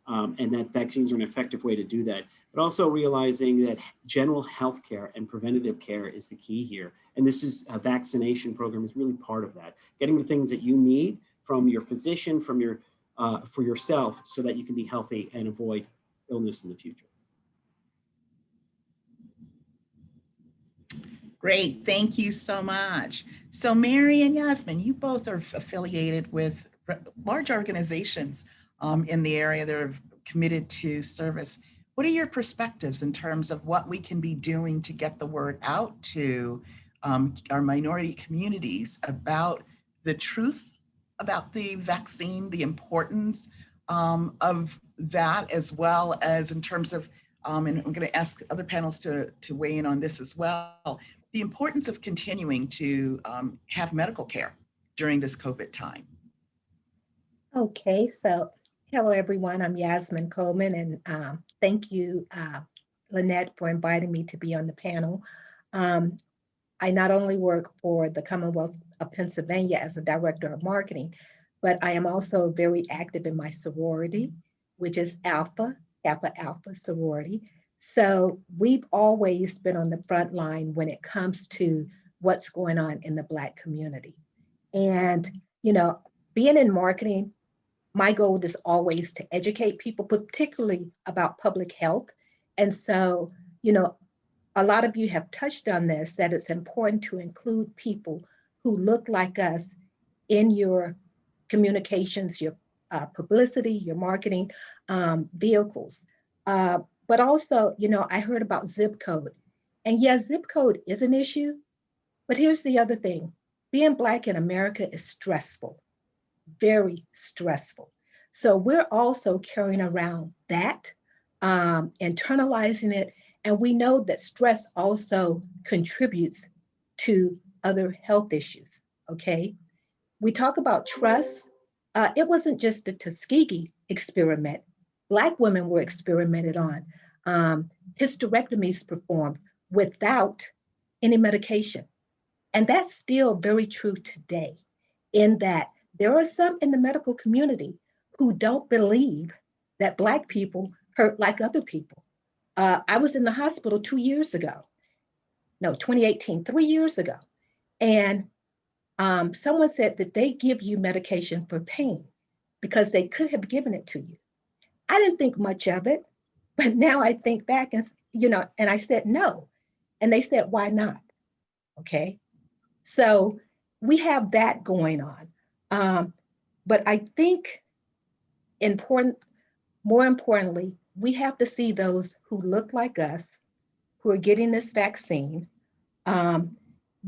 and that vaccines are an effective way to do that, but also realizing that general healthcare and preventative care is the key here. And this is a vaccination program is really part of that. Getting the things that you need from your physician, from your for yourself, so that you can be healthy and avoid illness in the future. Great, thank you so much. So Mary and Yasmin, you both are affiliated with large organizations in the area that are committed to service. What are your perspectives in terms of what we can be doing to get the word out to our minority communities about the truth about the vaccine, the importance of that, as well as in terms of, and I'm going to ask other panels to weigh in on this as well, the importance of continuing to have medical care during this COVID time. Okay, so hello everyone, I'm Yasmin Coleman, and thank you, Lynette, for inviting me to be on the panel. I not only work for the Commonwealth of Pennsylvania as a director of marketing, but I am also very active in my sorority, which is Kappa Alpha sorority. So we've always been on the front line when it comes to what's going on in the Black community. And, being in marketing, my goal is always to educate people, particularly about public health. And so, a lot of you have touched on this, that it's important to include people who look like us in your communications, your publicity, your marketing vehicles. But also, I heard about zip code. And yes, zip code is an issue, but here's the other thing. Being Black in America is stressful, very stressful. So we're also carrying around that, internalizing it, and we know that stress also contributes to other health issues, okay? We talk about trust. It wasn't just the Tuskegee experiment. Black women were experimented on. Hysterectomies performed without any medication. And that's still very true today, in that there are some in the medical community who don't believe that Black people hurt like other people. I was in the hospital 2 years ago, no, 2018, 3 years ago. And someone said that they give you medication for pain because they could have given it to you. I didn't think much of it, but now I think back and, and I said no. And they said, why not? Okay. So we have that going on. But I think more importantly, we have to see those who look like us, who are getting this vaccine.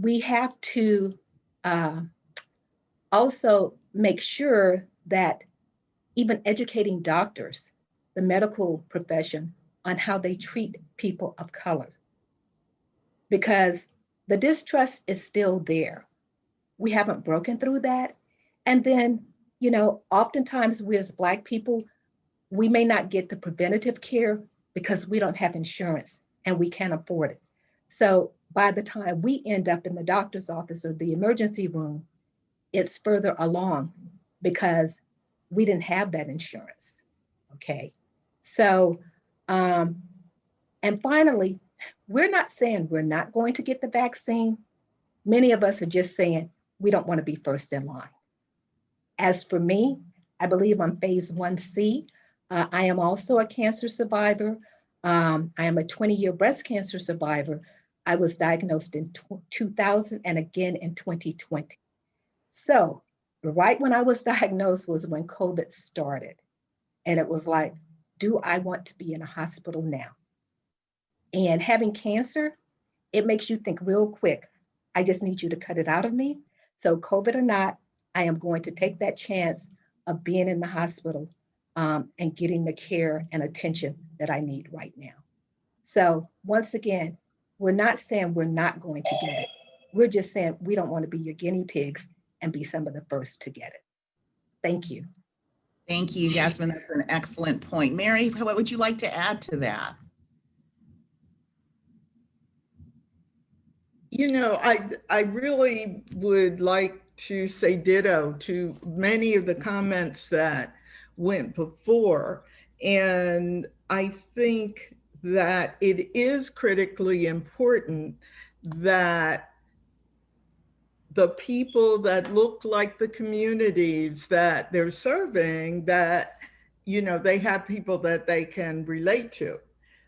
We have to also make sure that even educating doctors, the medical profession, on how they treat people of color. Because the distrust is still there. We haven't broken through that. And then, oftentimes we as Black people, we may not get the preventative care because we don't have insurance and we can't afford it. So by the time we end up in the doctor's office or the emergency room, it's further along because we didn't have that insurance. Okay. So, and finally, we're not saying we're not going to get the vaccine. Many of us are just saying we don't want to be first in line. As for me, I believe I'm phase 1C. I am also a cancer survivor. I am a 20-year breast cancer survivor. I was diagnosed in 2000 and again in 2020. So right when I was diagnosed was when COVID started. And it was like, do I want to be in a hospital now? And having cancer, it makes you think real quick. I just need you to cut it out of me. So COVID or not, I am going to take that chance of being in the hospital and getting the care and attention that I need right now. So once again, we're not saying we're not going to get it. We're just saying we don't want to be your guinea pigs and be some of the first to get it. Thank you. Thank you, Yasmin. That's an excellent point. Mary, what would you like to add to that? I really would like to say ditto to many of the comments that went before. And I think that it is critically important that the people that look like the communities that they're serving, that, they have people that they can relate to.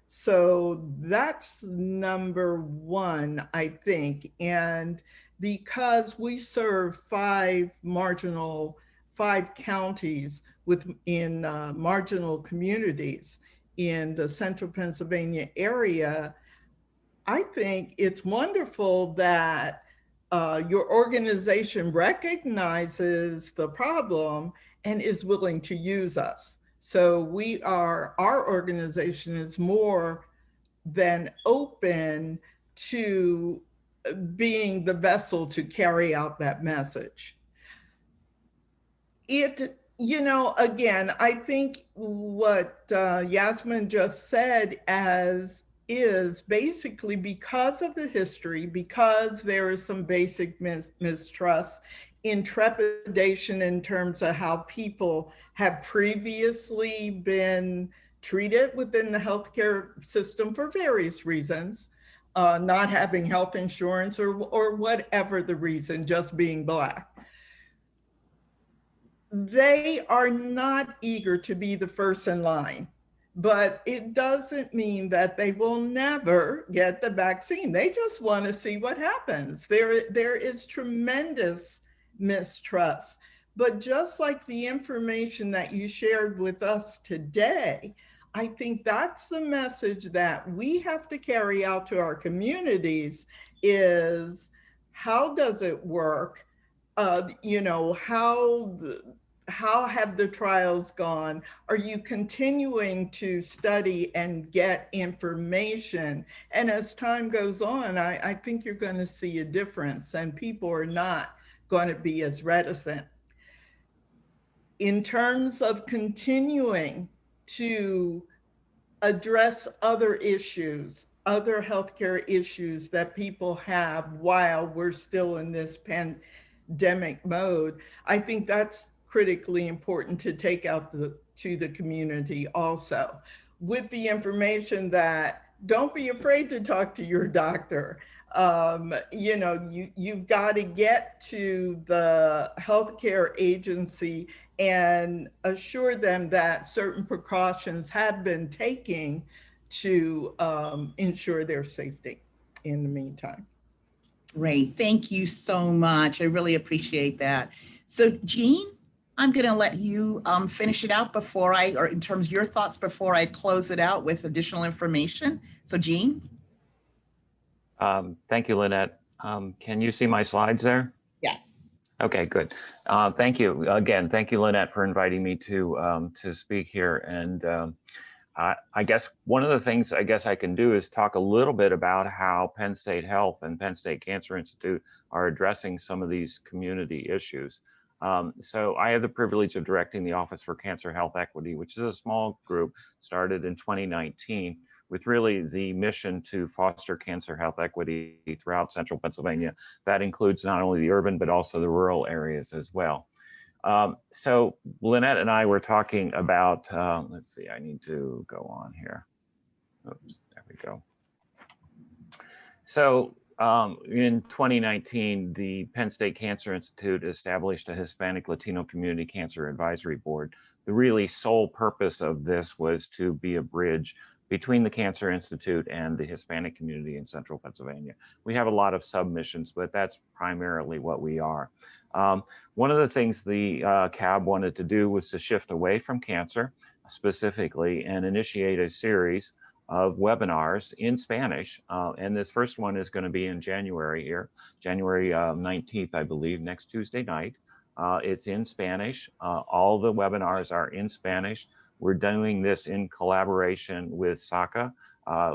So that's number one, I think. And because we serve five counties in marginal communities in the central Pennsylvania area, I think it's wonderful that your organization recognizes the problem and is willing to use us. So our organization is more than open to being the vessel to carry out that message. Again, I think what Yasmin just said is basically because of the history, because there is some basic mistrust, intrepidation in terms of how people have previously been treated within the healthcare system for various reasons, not having health insurance or whatever the reason, just being Black. They are not eager to be the first in line, but it doesn't mean that they will never get the vaccine. They just want to see what happens. There is tremendous mistrust. But just like the information that you shared with us today, I think that's the message that we have to carry out to our communities is how does it work? You know, how have the trials gone? Are you continuing to study and get information? And as time goes on, I think you're going to see a difference and people are not going to be as reticent. In terms of continuing to address other issues, other healthcare issues that people have while we're still in this pandemic mode, I think that's critically important to take out to the community also, with the information that don't be afraid to talk to your doctor. You know, you've got to get to the healthcare agency and assure them that certain precautions have been taken to ensure their safety in the meantime. Great, thank you so much. I really appreciate that. So Jean, I'm gonna let you finish it out before or in terms of your thoughts before I close it out with additional information. So Jean? Thank you, Lynette. Can you see my slides there? Yes. Okay, good. Thank you again. Thank you, Lynette, for inviting me to speak here. And I guess one of the things I guess I can do is talk a little bit about how Penn State Health and Penn State Cancer Institute are addressing some of these community issues. So I have the privilege of directing the Office for Cancer Health Equity, which is a small group started in 2019 with really the mission to foster cancer health equity throughout central Pennsylvania. That includes not only the urban, but also the rural areas as well. So Lynette and I were talking about, let's see, I need to go on here. Oops, there we go. So in 2019, the Penn State Cancer Institute established a Hispanic Latino Community Cancer Advisory Board. The really sole purpose of this was to be a bridge between the Cancer Institute and the Hispanic community in central Pennsylvania. We have a lot of submissions, but that's primarily what we are. One of the things the CAB wanted to do was to shift away from cancer specifically and initiate a series of webinars in Spanish. And this first one is going to be in January here, January 19th, I believe, next Tuesday night. It's in Spanish. All the webinars are in Spanish. We're doing this in collaboration with SACA,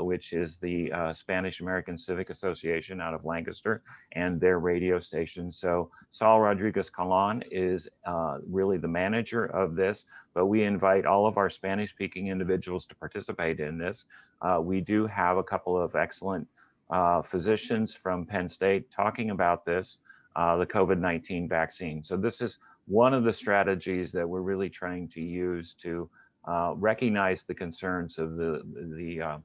which is the Spanish American Civic Association out of Lancaster, and their radio station. So Saul Rodriguez Calan is really the manager of this, but we invite all of our Spanish speaking individuals to participate in this. We do have a couple of excellent physicians from Penn State talking about this, the COVID-19 vaccine. So this is one of the strategies that we're really trying to use to recognize the concerns of the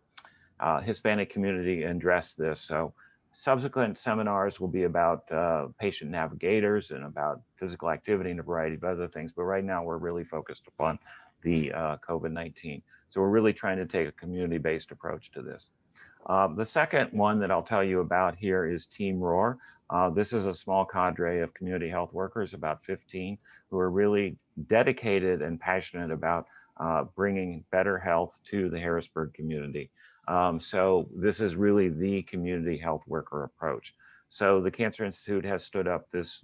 Hispanic community and address this. So subsequent seminars will be about patient navigators and about physical activity and a variety of other things. But right now we're really focused upon the COVID-19. So we're really trying to take a community-based approach to this. The second one that I'll tell you about here is Team Roar. This is a small cadre of community health workers, about 15, who are really dedicated and passionate about bringing better health to the Harrisburg community. So this is really the community health worker approach. So the Cancer Institute has stood up this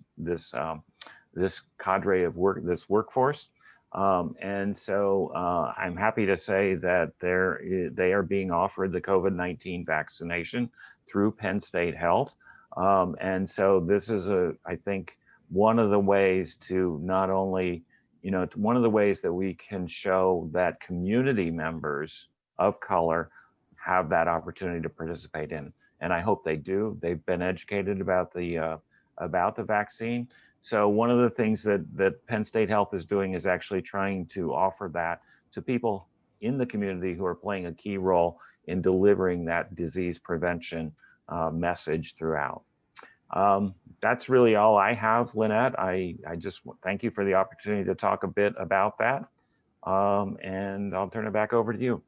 cadre of this workforce. And so I'm happy to say that they are being offered the COVID-19 vaccination through Penn State Health. And so this is I think one of the ways to not only, one of the ways that we can show that community members of color have that opportunity to participate in. And I hope they do. They've been educated about the vaccine. So one of the things that Penn State Health is doing is actually trying to offer that to people in the community who are playing a key role in delivering that disease prevention message throughout. That's really all I have, Lynette. I just thank you for the opportunity to talk a bit about that. And I'll turn it back over to you.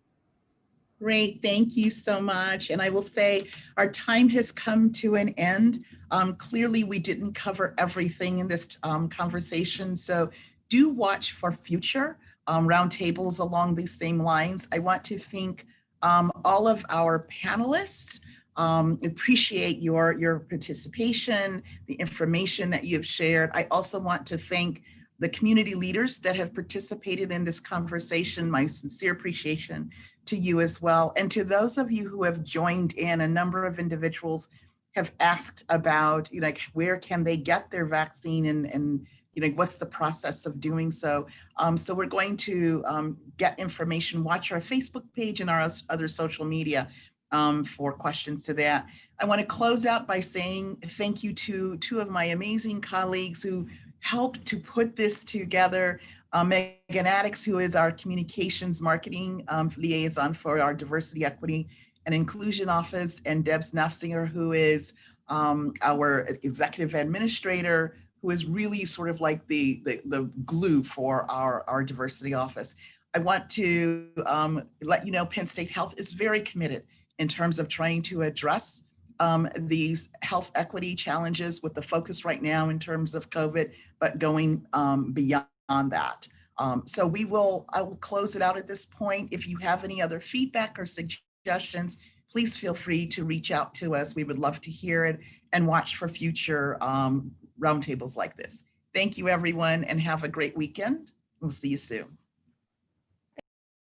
Great, thank you so much. And I will say our time has come to an end. Clearly, we didn't cover everything in this conversation, so do watch for future roundtables along these same lines. I want to thank all of our panelists. Appreciate your participation, the information that you have shared. I also want to thank the community leaders that have participated in this conversation. My sincere appreciation to you as well. And to those of you who have joined in, a number of individuals have asked about, like, where can they get their vaccine and what's the process of doing so? So we're going to get information, watch our Facebook page and our other social media for questions to that. I want to close out by saying thank you to two of my amazing colleagues who helped to put this together. Megan Addix, who is our communications marketing liaison for our diversity, equity, and inclusion office, and Debs Nafziger, who is our executive administrator, who is really sort of like the glue for our diversity office. I want to let you know Penn State Health is very committed in terms of trying to address these health equity challenges with the focus right now in terms of COVID, but going beyond that. So I will close it out at this point. If you have any other feedback or suggestions, please feel free to reach out to us. We would love to hear it and watch for future roundtables like this. Thank you, everyone, and have a great weekend. We'll see you soon.